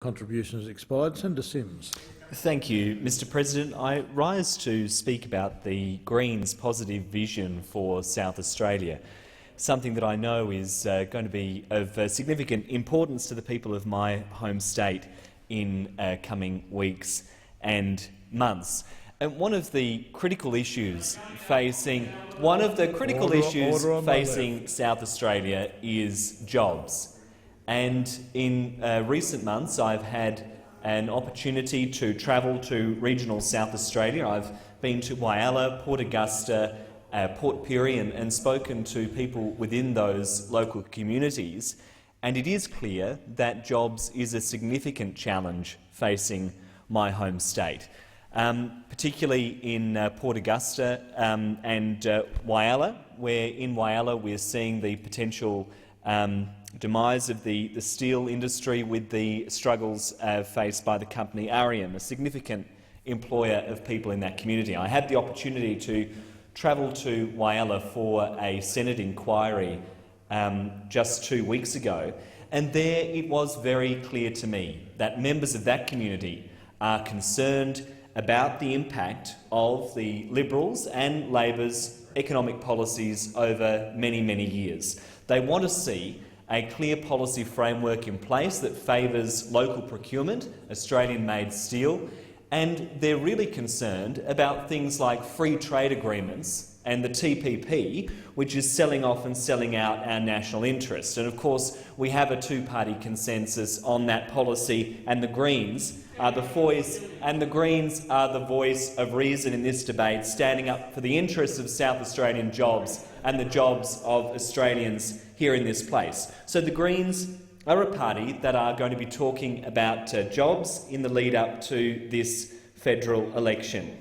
Contribution has expired. Senator Sims. Thank you, Mr President. I rise to speak about the Greens' positive vision for South Australia, something that I know is going to be of significant importance to the people of my home state in coming weeks and months. And one of the critical issues facing South Australia is jobs. And in recent months, I've had an opportunity to travel to regional South Australia. I've been to Whyalla, Port Augusta, Port Pirie, and spoken to people within those local communities. And it is clear that jobs is a significant challenge facing my home state, particularly in Port Augusta and Whyalla, where in Whyalla we're seeing the potential demise of the steel industry with the struggles faced by the company Arium, a significant employer of people in that community. I had the opportunity to travel to Whyalla for a Senate inquiry just 2 weeks ago, and there it was very clear to me that members of that community are concerned about the impact of the Liberals and Labor's economic policies over many, many years. They want to see a clear policy framework in place that favours local procurement, Australian-made steel, and they're really concerned about things like free trade agreements and the TPP, which is selling off and selling out our national interests. And of course, we have a two-party consensus on that policy, and the Greens are the voice of reason in this debate, standing up for the interests of South Australian jobs and the jobs of Australians here in this place. So the Greens are a party that are going to be talking about jobs in the lead-up to this federal election.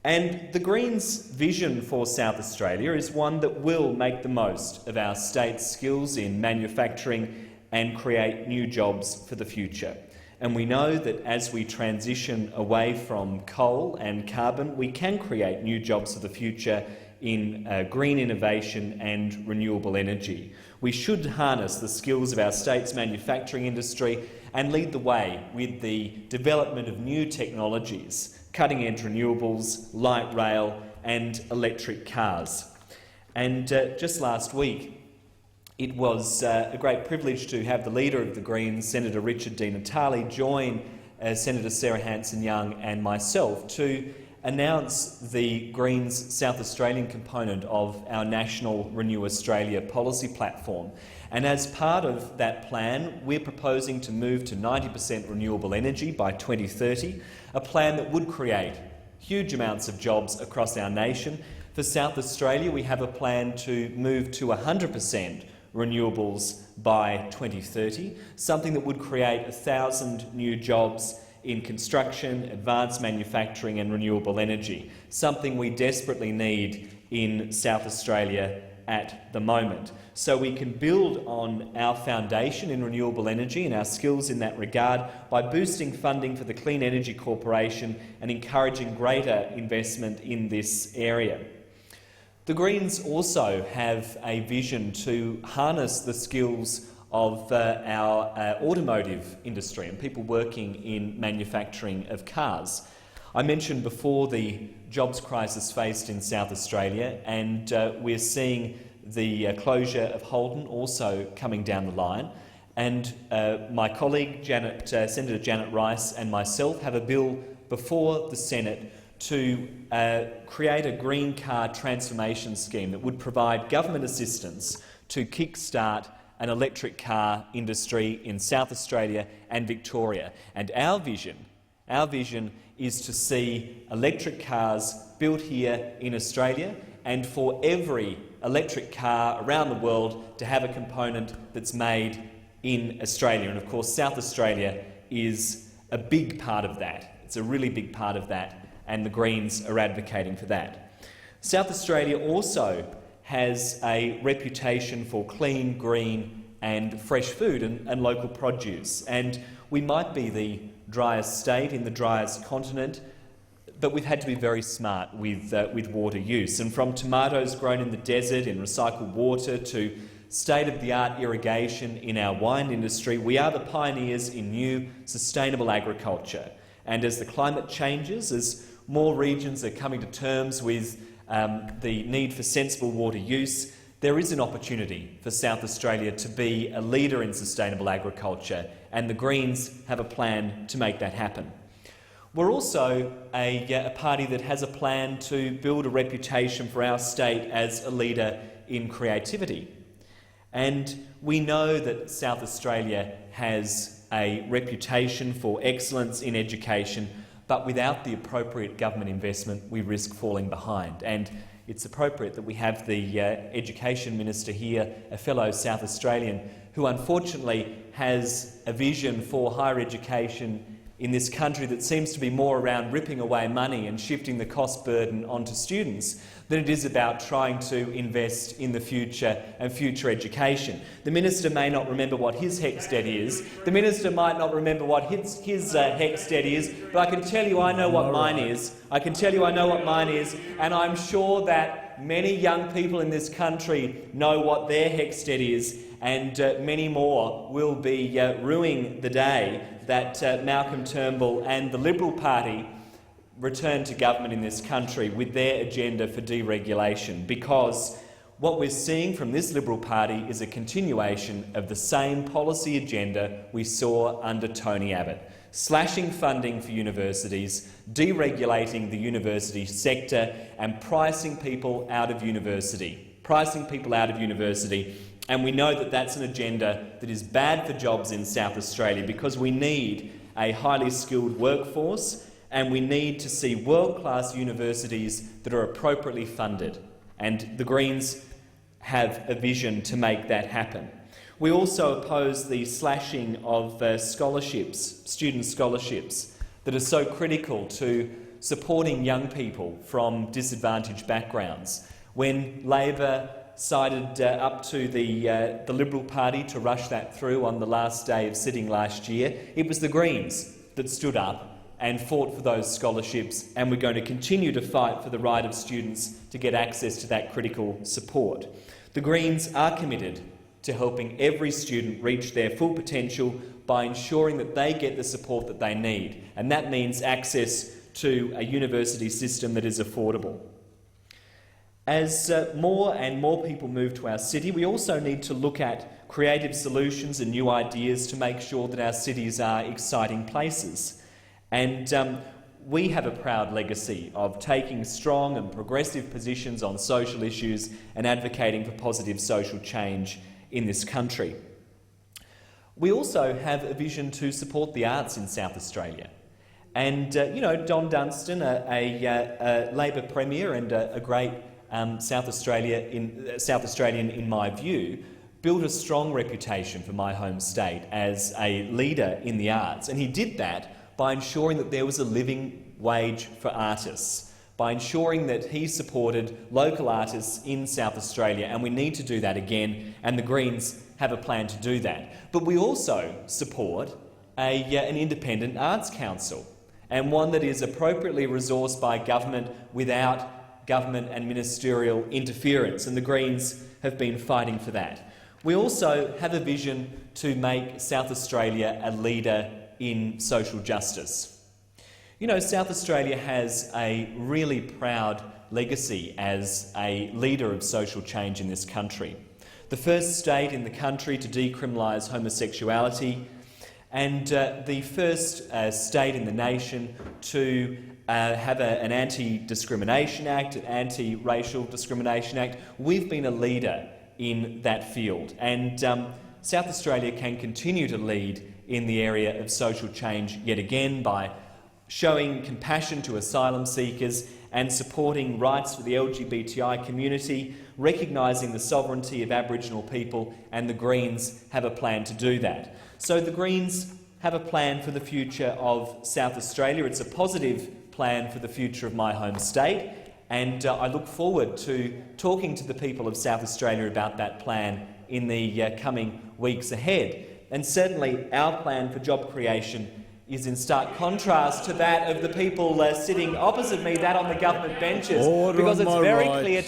And the Greens' vision for South Australia is one that will make the most of our state's skills in manufacturing and create new jobs for the future. And we know that as we transition away from coal and carbon, we can create new jobs for the future in green innovation and renewable energy. We should harness the skills of our state's manufacturing industry and lead the way with the development of new technologies, cutting-edge renewables, light rail and electric cars. And just last week, it was a great privilege to have the leader of the Greens, Senator Richard Di Natale, join Senator Sarah Hanson-Young and myself to announce the Greens South Australian component of our national Renew Australia policy platform. And as part of that plan, we're proposing to move to 90% renewable energy by 2030, a plan that would create huge amounts of jobs across our nation. For South Australia, we have a plan to move to 100% renewables by 2030, something that would create 1,000 new jobs in construction, advanced manufacturing and renewable energy, something we desperately need in South Australia at the moment. So we can build on our foundation in renewable energy and our skills in that regard by boosting funding for the Clean Energy Corporation and encouraging greater investment in this area. The Greens also have a vision to harness the skills of our automotive industry and people working in manufacturing of cars. I mentioned before the jobs crisis faced in South Australia, and we're seeing the closure of Holden also coming down the line. And my colleague Senator Janet Rice and myself have a bill before the Senate to create a green car transformation scheme that would provide government assistance to kickstart an electric car industry in South Australia and Victoria. And our vision is to see electric cars built here in Australia, and for every electric car around the world to have a component that's made in Australia. And of course, South Australia is a big part of that. It's a really big part of that, and the Greens are advocating for that. South Australia also has a reputation for clean, green and fresh food and local produce. And we might be the driest state in the driest continent, but we've had to be very smart with water use. And from tomatoes grown in the desert in recycled water to state-of-the-art irrigation in our wine industry. We are the pioneers in new sustainable agriculture. And as the climate changes, as more regions are coming to terms with the need for sensible water use, there is an opportunity for South Australia to be a leader in sustainable agriculture, and the Greens have a plan to make that happen. We're also a party that has a plan to build a reputation for our state as a leader in creativity. And we know that South Australia has a reputation for excellence in education, but without the appropriate government investment, we risk falling behind. And it's appropriate that we have the Education Minister here, a fellow South Australian, who unfortunately has a vision for higher education in this country that seems to be more around ripping away money and shifting the cost burden onto students than it is about trying to invest in the future and future education. The Minister may not remember what his HECS debt is, the Minister might not remember what his HECS debt is, but I can tell you I know what mine is. I can tell you I know what mine is, and I'm sure that many young people in this country know what their HECS debt is, and many more will be ruining the day that Malcolm Turnbull and the Liberal Party return to government in this country with their agenda for deregulation, because what we're seeing from this Liberal Party is a continuation of the same policy agenda we saw under Tony Abbott. Slashing funding for universities, deregulating the university sector and pricing people out of university. And we know that that's an agenda that is bad for jobs in South Australia, because we need a highly skilled workforce and we need to see world-class universities that are appropriately funded. And the Greens have a vision to make that happen. We also oppose the slashing of scholarships, student scholarships, that are so critical to supporting young people from disadvantaged backgrounds. When Labor sided up to the Liberal Party to rush that through on the last day of sitting last year, it was the Greens that stood up and fought for those scholarships, and we're going to continue to fight for the right of students to get access to that critical support. The Greens are committed to helping every student reach their full potential by ensuring that they get the support that they need, and that means access to a university system that is affordable. As more and more people move to our city, we also need to look at creative solutions and new ideas to make sure that our cities are exciting places. And we have a proud legacy of taking strong and progressive positions on social issues and advocating for positive social change in this country. We also have a vision to support the arts in South Australia. And, Don Dunstan, a Labor Premier and a great South Australian in my view, built a strong reputation for my home state as a leader in the arts, and he did that by ensuring that there was a living wage for artists, by ensuring that he supported local artists in South Australia, and we need to do that again, and the Greens have a plan to do that. But we also support an independent arts council, and one that is appropriately resourced by government without government and ministerial interference, and the Greens have been fighting for that. We also have a vision to make South Australia a leader in social justice. South Australia has a really proud legacy as a leader of social change in this country. The first state in the country to decriminalise homosexuality, and the first state in the nation to have an Anti-Discrimination Act, an Anti-Racial Discrimination Act. We've been a leader in that field, and South Australia can continue to lead in the area of social change yet again by showing compassion to asylum seekers and supporting rights for the LGBTI community, recognising the sovereignty of Aboriginal people, and the Greens have a plan to do that. So the Greens have a plan for the future of South Australia. It's a positive plan for the future of my home state, and I look forward to talking to the people of South Australia about that plan in the coming weeks ahead. And certainly our plan for job creation is in stark contrast to that of the people sitting opposite me, that on the government benches. Order because on it's my very right. clear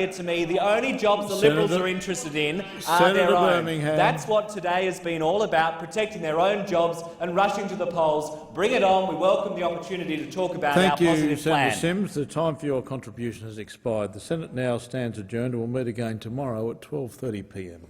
to me, the only jobs the Senator- Liberals are interested in are Senator their own. Birmingham. That's what today has been all about, protecting their own jobs and rushing to the polls. Bring it on. We welcome the opportunity to talk about our Thank you, positive Senator plan. Sims. The time for your contribution has expired. The Senate now stands adjourned and will meet again tomorrow at 12:30 p.m.